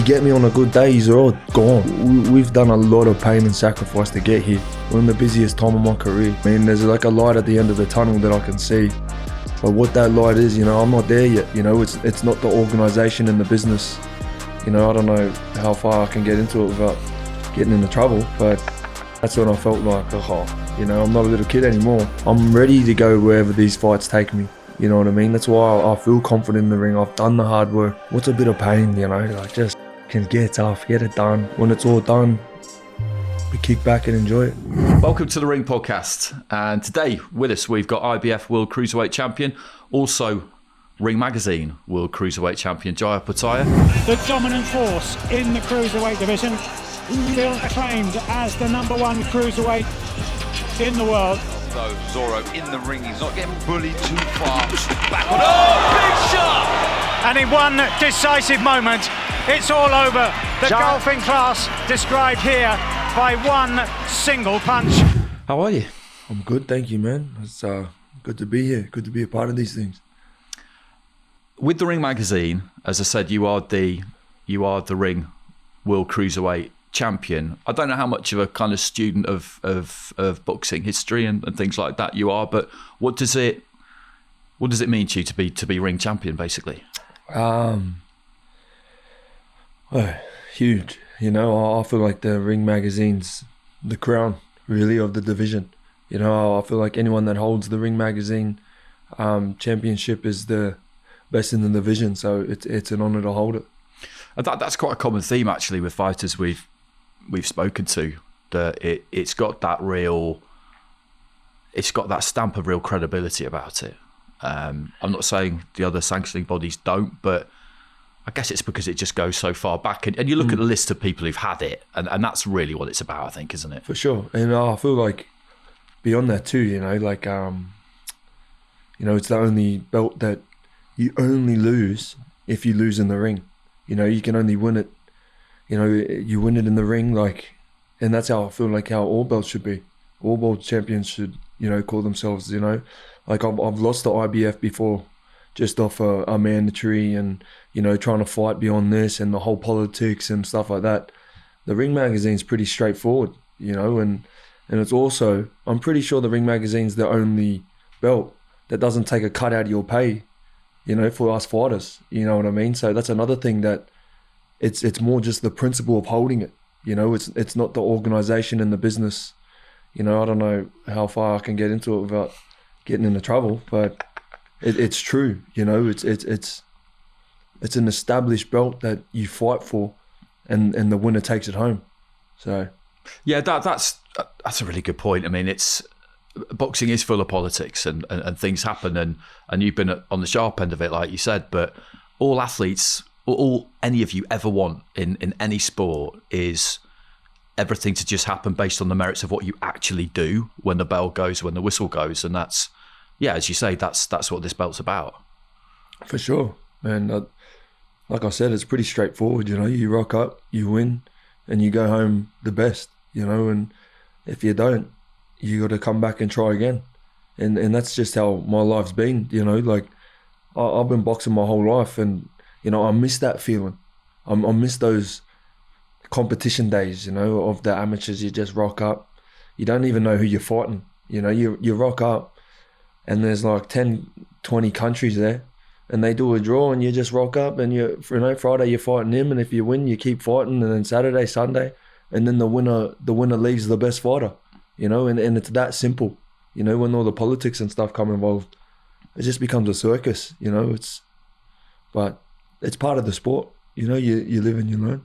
get me on a good day, he's all gone. We've done a lot of pain and sacrifice to get here. We're in the busiest time of my career. I mean, there's like a light at the end of the tunnel that I can see. But what that light is, I'm not there yet. It's not the organisation and the business. I don't know how far I can get into it without getting into trouble, but that's when I felt like, I'm not a little kid anymore. I'm ready to go wherever these fights take me. You know what I mean? That's why I feel confident in the ring. I've done the hard work. What's a bit of pain, just can get tough, get it done. When it's all done, we kick back and enjoy it. Welcome to the Ring Podcast. And today with us, we've got IBF World Cruiserweight Champion, also Ring Magazine World Cruiserweight Champion, Jaya Opetaia. The dominant force in the Cruiserweight division, still acclaimed as the #1 Cruiserweight in the world. So Zorro in the ring, he's not getting bullied too far. Backward, big shot! And in one decisive moment, it's all over. The golfing class described here by one single punch. How are you? I'm good, thank you, man. It's good to be here. Good to be a part of these things. With the Ring Magazine, as I said, you are the Ring World Cruiserweight Champion. I don't know how much of a kind of student of boxing history and things like that you are, but what does it mean to you to be Ring Champion, basically? Huge. I feel like the Ring Magazine's the crown, really, of the division. I feel like anyone that holds the Ring Magazine championship is the best in the division, so it's an honour to hold it. And that's quite a common theme, actually, with fighters we've spoken to. That it's got that stamp of real credibility about it. I'm not saying the other sanctioning bodies don't, but I guess it's because it just goes so far back. And you look at the list of people who've had it, and that's really what it's about, I think, isn't it? For sure. And I feel like beyond that too, it's the only belt that you only lose if you lose in the ring. You can only win it. You win it in the ring, and that's how I feel like how all belts should be. All belt champions should, call themselves, I've lost the IBF before, just off a mandatory and, trying to fight beyond this and the whole politics and stuff like that. The Ring Magazine's pretty straightforward, and it's also, I'm pretty sure the Ring Magazine's the only belt that doesn't take a cut out of your pay, for us fighters. You know what I mean? So that's another thing that it's more just the principle of holding it. It's not the organisation and the business. I don't know how far I can get into it without getting into trouble, but it's true. It's an established belt that you fight for, and the winner takes it home. So yeah, that's a really good point. I mean, boxing is full of politics and things happen, and you've been on the sharp end of it, like you said. But all athletes, all any of you ever want in any sport is everything to just happen based on the merits of what you actually do when the bell goes, when the whistle goes, and that's, yeah, as you say, that's what this belt's about. For sure, man. Like I said, it's pretty straightforward. You rock up, you win, and you go home the best. And if you don't, you got to come back and try again. And that's just how my life's been. I've been boxing my whole life, and I miss that feeling. I miss those competition days, of the amateurs. You just rock up. You don't even know who you're fighting. You rock up, and there's like 10, 20 countries there, and they do a draw, and you just rock up, and Friday you're fighting him, and if you win, you keep fighting, and then Saturday, Sunday, and then the winner leaves the best fighter. And it's that simple. When all the politics and stuff come involved, it just becomes a circus. But it's part of the sport. You live and you learn.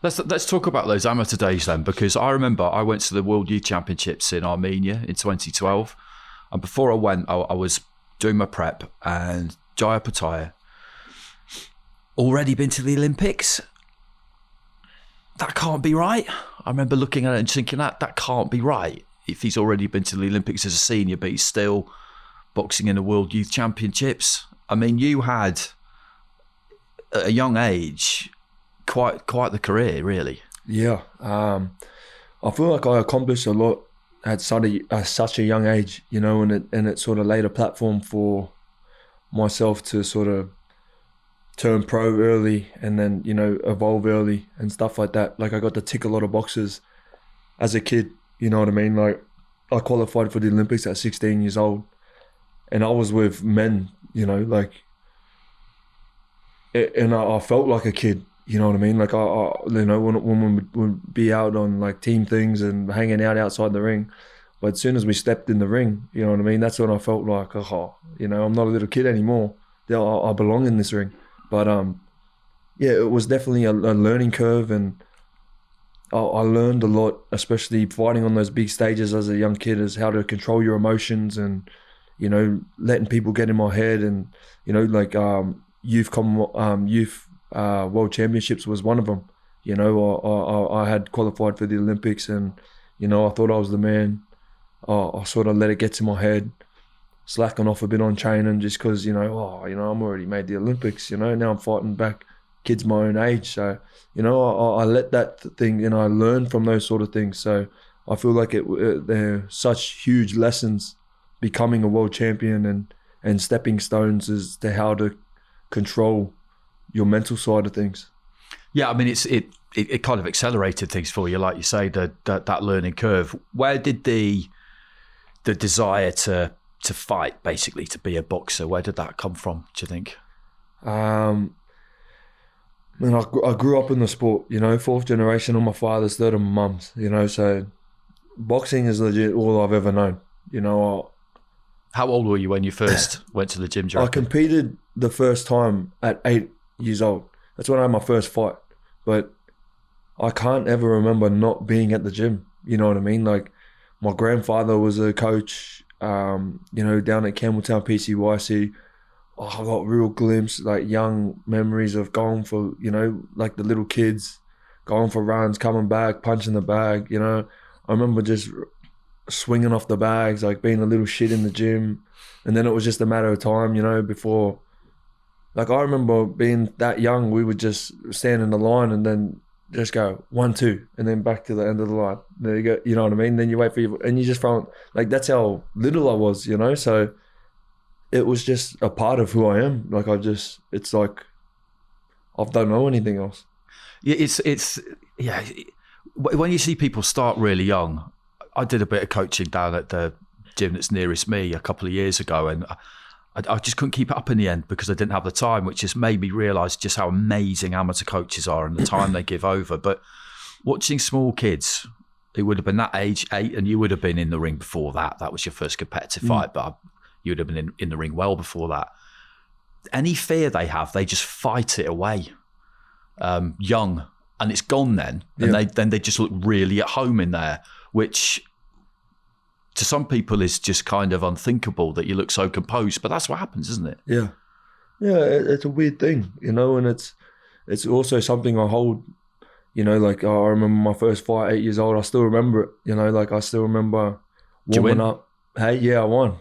Let's talk about those amateur days then, because I remember I went to the World Youth Championships in Armenia in 2012, and before I went, I was doing my prep, and Jaya Opetaia already been to the Olympics. That can't be right. I remember looking at it and thinking that can't be right. If he's already been to the Olympics as a senior, but he's still boxing in the World Youth Championships. I mean, you had, at a young age, quite the career, really. Yeah. I feel like I accomplished a lot at such a young age, and it sort of laid a platform for myself to sort of turn pro early and then, you know, evolve early and stuff like that. Like I got to tick a lot of boxes as a kid, you know what I mean? Like I qualified for the Olympics at 16 years old and I was with men, you know, like, and I felt like a kid, you know what I mean? Like I you know, when a woman would be out on like team things and hanging out outside the ring. But as soon as we stepped in the ring, you know what I mean? That's when I felt like, oh, you know, I'm not a little kid anymore. I belong in this ring. But yeah, it was definitely a learning curve, and I learned a lot, especially fighting on those big stages as a young kid, is how to control your emotions and, you know, letting people get in my head. And, you know, like youth world championships was one of them. You know, I had qualified for the Olympics, and, you know, I thought I was the man. I sort of let it get to my head, slacking off a bit on training just because, you know, I'm already made the Olympics, you know, now I'm fighting back kids my own age. So, you know, I let that thing, and I learned from those sort of things. So I feel like they're such huge lessons, becoming a world champion and stepping stones as to how to control your mental side of things. Yeah, I mean, it kind of accelerated things for you, like you say, that learning curve. Where did the desire to fight, basically, to be a boxer, where did that come from, do you think? I grew up in the sport, you know, 4th generation on my father's, 3rd on my mum's, you know, so boxing is legit all I've ever known, you know. How old were you when you first went to the gym? I competed the first time at 8 years old. That's when I had my first fight, but I can't ever remember not being at the gym, you know what I mean? Like, my grandfather was a coach, you know, down at Campbelltown PCYC. I got real glimpse, like young memories of going for, you know, like the little kids, going for runs, coming back, punching the bag, you know. I remember just swinging off the bags, like being a little shit in the gym. And then it was just a matter of time, you know, before, like I remember being that young, we would just stand in the line and then just go 1, 2, and then back to the end of the line. There you go, you know what I mean? Then you wait for you, and you just throw, like that's how little I was, you know. So it was just a part of who I am. Like it's like I don't know anything else. Yeah, it's yeah. When you see people start really young, I did a bit of coaching down at the gym that's nearest me a couple of years ago, and I just couldn't keep it up in the end because I didn't have the time, which just made me realise just how amazing amateur coaches are and the time they give over. But watching small kids, it would have been that age, 8, and you would have been in the ring before that. That was your first competitive fight, but you would have been in the ring well before that. Any fear they have, they just fight it away young, and it's gone then. And then they just look really at home in there, which to some people is just kind of unthinkable that you look so composed, but that's what happens, isn't it? Yeah. It's a weird thing, you know, and it's also something I hold, you know, like I remember my first fight, 8 years old. I still remember it, you know, like I still remember warming up. Hey, yeah, I won.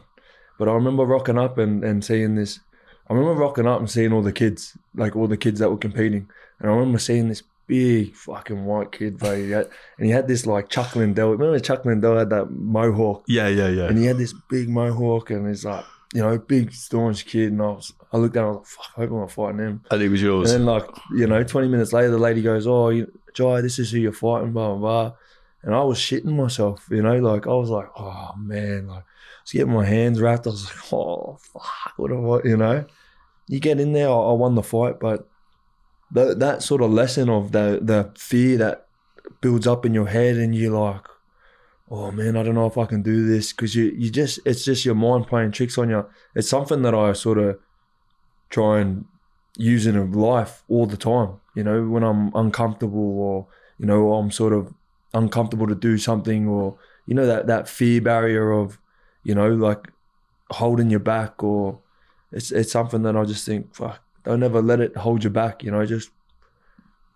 But I remember rocking up and seeing this. I remember rocking up and seeing all the kids, like all the kids that were competing. And I remember seeing this big fucking white kid, bro. And he had this like Chuck Liddell. Remember Chuck Liddell had that mohawk? Yeah. And he had this big mohawk, and he's like, you know, big staunch kid. And I looked down, I was like, fuck, I hope I'm not fighting him. And he was yours. And then like, you know, 20 minutes later, the lady goes, oh, Jai, this is who you're fighting, blah, blah, blah. And I was shitting myself, you know, like I was like, oh man, like I was getting my hands wrapped. I was like, oh fuck, what do I, you know? You get in there, I won the fight, but that sort of lesson of the fear that builds up in your head, and you're like, oh man, I don't know if I can do this, because it's just your mind playing tricks on you. It's something that I sort of try and use in life all the time, you know, when I'm uncomfortable, or, you know, I'm sort of uncomfortable to do something, or, you know, that fear barrier of, you know, like holding you back, or it's something that I just think, fuck, don't ever let it hold you back, you know, just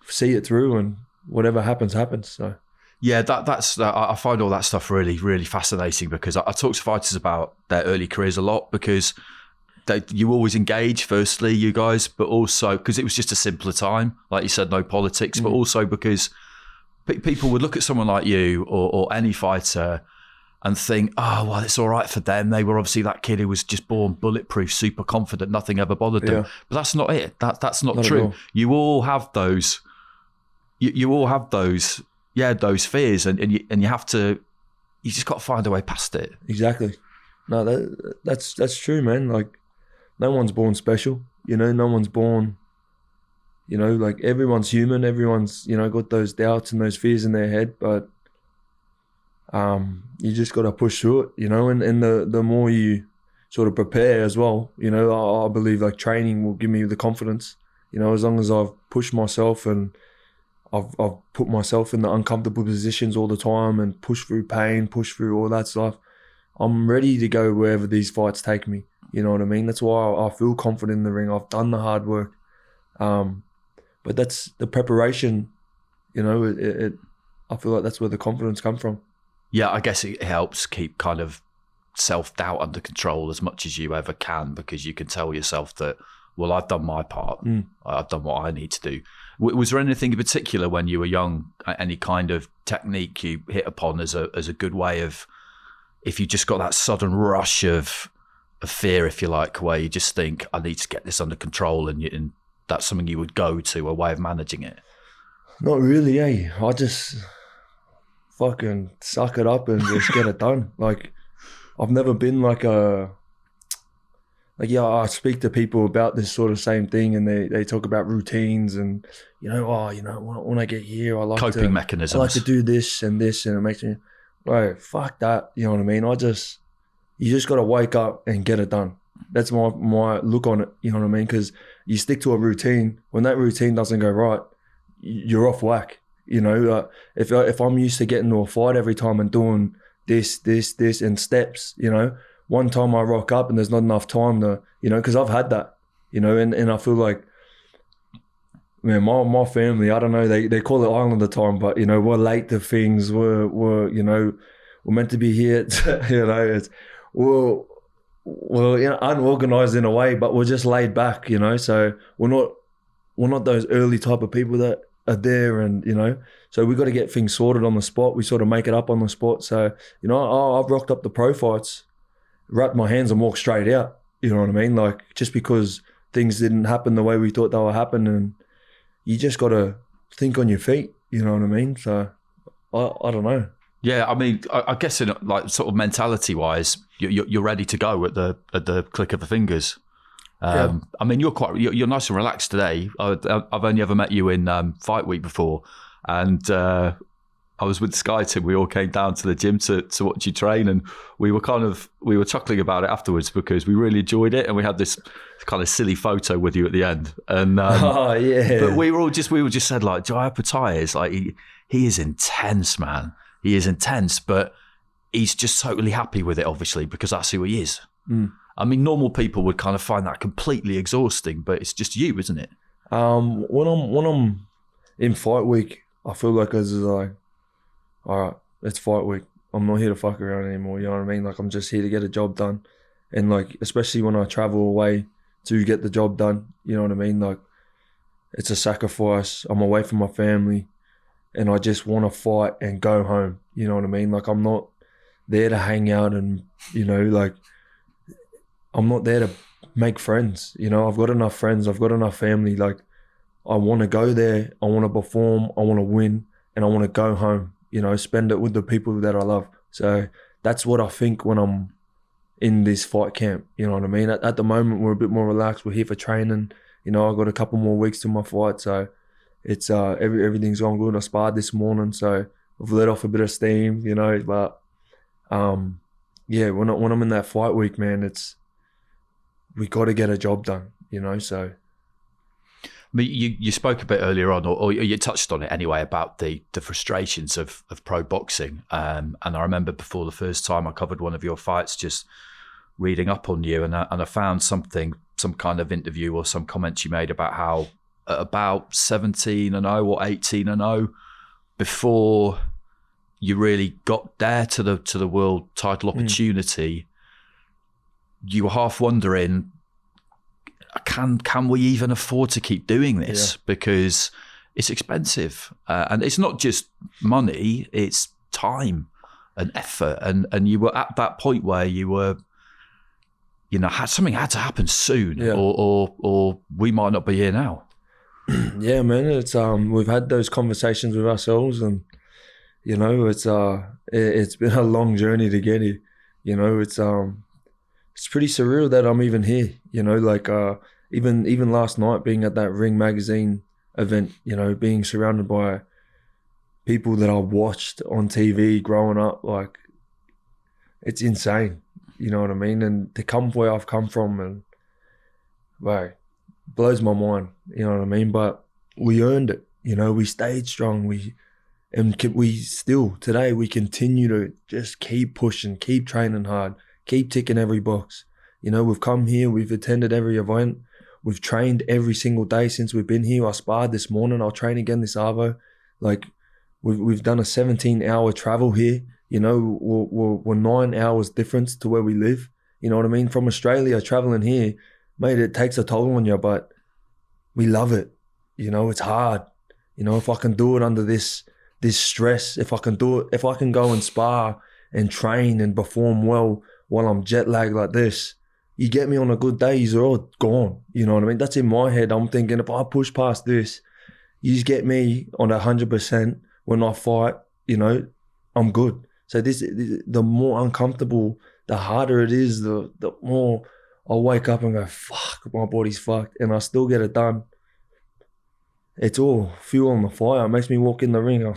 see it through, and whatever happens, happens. So yeah, that's I find all that stuff really, really fascinating, because I talk to fighters about their early careers a lot, because you always engage, firstly, you guys, but also because it was just a simpler time, like you said, no politics, but also because people would look at someone like you or any fighter and think, oh, well, it's all right for them. They were obviously that kid who was just born bulletproof, super confident, nothing ever bothered them. Yeah. But that's not it. That's not Not at true. all. You all have those. You all have those. Yeah, those fears, and you have to. You just got to find a way past it. Exactly. No, that's true, man. Like, no one's born special. You know, no one's born. You know, like, everyone's human. Everyone's, you know, got those doubts and those fears in their head, but you just got to push through it. You know, and the more you sort of prepare as well, you know, I believe like training will give me the confidence. You know, as long as I've pushed myself and I've put myself in the uncomfortable positions all the time and push through pain, push through all that stuff, I'm ready to go wherever these fights take me. You know what I mean? That's why I feel confident in the ring. I've done the hard work. But that's the preparation, you know, I feel like that's where the confidence comes from. Yeah, I guess it helps keep kind of self-doubt under control as much as you ever can, because you can tell yourself that, well, I've done my part. I've done what I need to do. Was there anything in particular when you were young, any kind of technique you hit upon as a good way of, if you just got that sudden rush of fear, if you like, where you just think, I need to get this under control, and that's something you would go to, a way of managing it? Not really, eh? I just fucking suck it up and just get it done. Like, I've never been like I speak to people about this sort of same thing, and they talk about routines and, you know, when I get here, I like coping mechanisms. I like to do this, and it makes me, right, fuck that, you know what I mean? You just got to wake up and get it done. That's my look on it, you know what I mean? Because you stick to a routine. When that routine doesn't go right, you're off whack. You know, if I'm used to getting to a fight every time and doing this in steps, you know, one time I rock up and there's not enough time to, you know, because I've had that, you know, and I feel like, man, my family, I don't know, they call it Islander time, but, you know, we're late to things. We're you know, we're meant to be here. You know, we're you know, unorganized in a way, but we're just laid back, you know. So we're not those early type of people that are there, and, you know, so we got to get things sorted on the spot. We sort of make it up on the spot. So, you know, I've rocked up the pro fights, wrapped my hands and walked straight out. You know what I mean? Like, just because things didn't happen the way we thought they were happening, and you just got to think on your feet. You know what I mean? So I don't know. Yeah, I mean, I guess in like sort of mentality wise, you're ready to go at the click of the fingers. I mean, you're nice and relaxed today. I've only ever met you in fight week before, and I was with Sky Tim. We all came down to the gym to watch you train, and we were chuckling about it afterwards because we really enjoyed it, and we had this kind of silly photo with you at the end. And oh yeah, but we were just said, like, Jai Opetaia is like, he is intense, man. He is intense, but he's just totally happy with it, obviously, because that's who he is. I mean, normal people would kind of find that completely exhausting, but it's just you, isn't it? When I'm in fight week, I feel like it's like, all right, it's fight week. I'm not here to fuck around anymore. You know what I mean? Like, I'm just here to get a job done. And like, especially when I travel away to get the job done, you know what I mean? Like, it's a sacrifice. I'm away from my family, and I just want to fight and go home. You know what I mean? Like, I'm not there to hang out and, you know, like, I'm not there to make friends. You know, I've got enough friends. I've got enough family. Like, I want to go there. I want to perform. I want to win, and I want to go home. You know, spend it with the people that I love. So that's what I think when I'm in this fight camp. You know what I mean? At the moment, we're a bit more relaxed. We're here for training. You know, I've got a couple more weeks to my fight, so it's everything's gone good. I sparred this morning, so I've let off a bit of steam. You know, but yeah, when I'm in that fight week, man, we got to get a job done. You know, so. I mean, you spoke a bit earlier on, or you touched on it anyway, about the frustrations of pro boxing. And I remember before the first time I covered one of your fights, just reading up on you, and I found some kind of interview or some comments you made about how at about 17-0 or 18-0, before you really got there to the world title opportunity, you were half wondering, can we even afford to keep doing this? Yeah. Because it's expensive, and it's not just money, it's time. and effort, and you were at that point where you were, something had to happen soon, Yeah. or we might not be here now. Yeah, man. It's we've had those conversations with ourselves, and it's been a long journey to get here. It's pretty surreal that I'm even here. Even last night, being at that Ring magazine event, being surrounded by people that I watched on TV growing up, like, it's insane. You know what I mean? And to come where I've come from, and blows my mind. You know what I mean? But we earned it. We stayed strong. We still today we continue to just keep pushing, keep training hard, keep ticking every box. We've come here, we've attended every event, we've trained every single day since we've been here. I sparred this morning. I'll train again this arvo. Like, we've done a 17-hour travel here. We're 9 hours difference to where we live. You know what I mean? From Australia, traveling here, mate, it takes a toll on you, but we love it. It's hard. If I can do it under this stress, if I can go and spar and train and perform well while I'm jet lagged like this, you get me on a good day, you're all gone. You know what I mean? That's in my head. I'm thinking, if I push past this, you just get me on 100% when I fight, I'm good. So the more uncomfortable, the harder it is, the more I'll wake up and go, fuck, my body's fucked, and I still get it done. It's all fuel on the fire. It makes me walk in the ring. I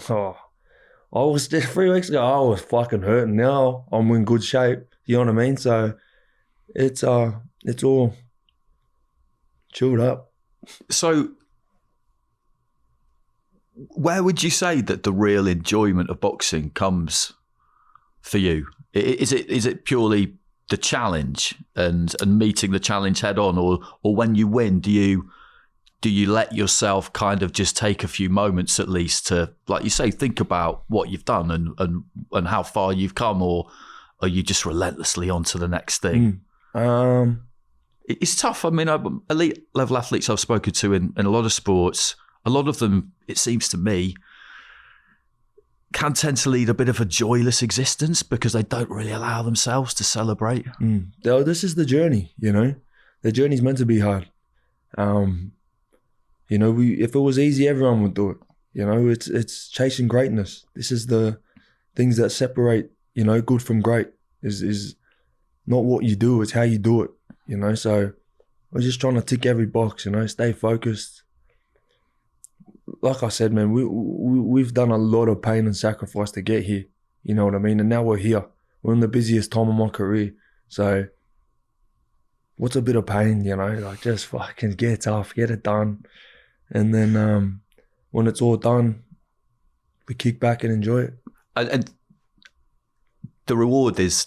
was just 3 weeks ago, I was fucking hurting. Now I'm in good shape. You know what I mean? So it's all chilled up. So where would you say that the real enjoyment of boxing comes for you? Is it purely the challenge and meeting the challenge head on, or when you win, do you let yourself kind of just take a few moments at least to, like you say, think about what you've done and how far you've come, or are you just relentlessly on to the next thing? It's tough. I mean, elite level athletes I've spoken to in a lot of sports, a lot of them, it seems to me, can tend to lead a bit of a joyless existence because they don't really allow themselves to celebrate. This is the journey, The journey's meant to be hard. If it was easy, everyone would do it. It's chasing greatness. This is the things that separate, good from great. Is not what you do, it's how you do it. So we're just trying to tick every box. Stay focused. Like I said, man, we've done a lot of pain and sacrifice to get here. You know what I mean? And now we're here. We're in the busiest time of my career. So what's a bit of pain? Like, just fucking get tough, get it done. And then when it's all done, we kick back and enjoy it. And the reward is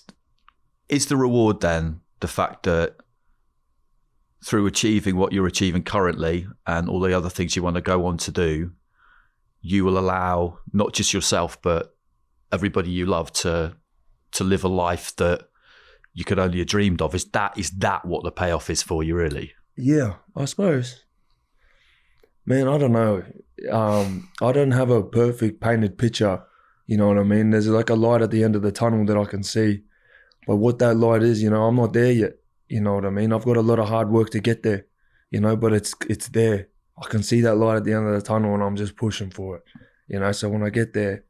the reward then the fact that through achieving what you're achieving currently and all the other things you want to go on to do, you will allow not just yourself but everybody you love to live a life that you could only have dreamed of. Is that what the payoff is for you, really? Yeah, I suppose. Man, I don't know. I don't have a perfect painted picture. You know what I mean? There's like a light at the end of the tunnel that I can see. But what that light is, I'm not there yet. You know what I mean? I've got a lot of hard work to get there, but it's there. I can see that light at the end of the tunnel and I'm just pushing for it. So when I get there,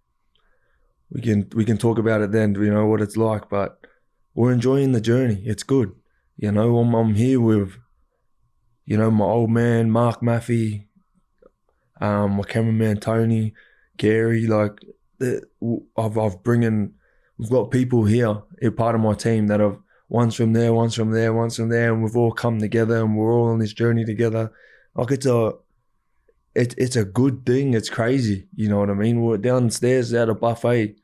we can talk about it then, what it's like. But we're enjoying the journey. It's good. I'm here with, my old man, Mark Maffey, my cameraman Tony, Gary, we've got people here, a part of my team that have one's from there, and we've all come together and we're all on this journey together. Like, it's a good thing. It's crazy. You know what I mean? We're downstairs at a buffet.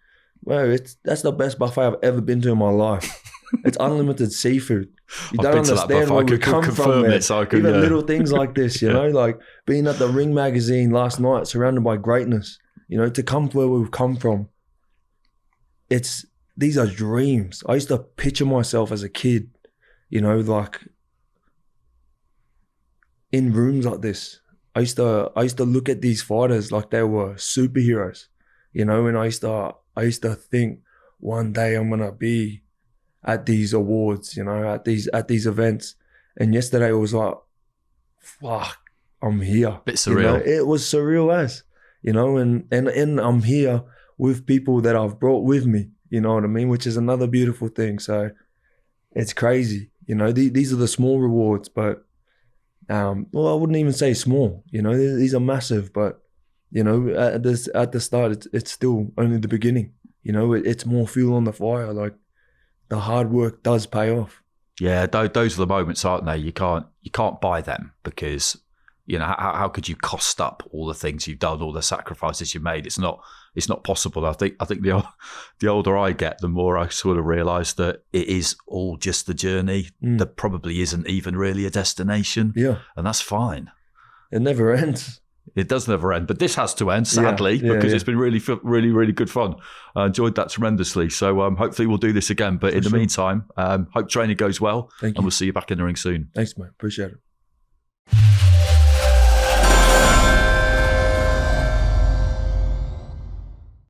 Well, that's the best buffet I've ever been to in my life. It's unlimited seafood. You don't understand where we come from, man. Even little things like this, like being at the Ring magazine last night, surrounded by greatness. To come where we've come from. These are dreams. I used to picture myself as a kid, like in rooms like this. I used to look at these fighters like they were superheroes, and I used to think, one day I'm gonna be at these awards, you know, at these events. And yesterday it was like, fuck, I'm here. Bit surreal. You know, it was surreal as, you know, and I'm here with people that I've brought with me, you know what I mean? Which is another beautiful thing. So it's crazy, you know, these are the small rewards, but, well, I wouldn't even say small, you know, these are massive, but, you know, at the start, it's still only the beginning, you know, it's more fuel on the fire. Like, the hard work does pay off. Yeah, those are the moments, aren't they? You can't buy them because, you know, how could you cost up all the things you've done, all the sacrifices you've made? It's not possible. I think the older I get, the more I sort of realise that it is all just the journey. There probably isn't even really a destination. Yeah, and that's fine. It never ends. It does never end, but this has to end, sadly, because it's been really, really good fun. I enjoyed that tremendously. So hopefully we'll do this again. But in the meantime, hope training goes well, and we'll see you back in the ring soon. Thanks, mate. Appreciate it.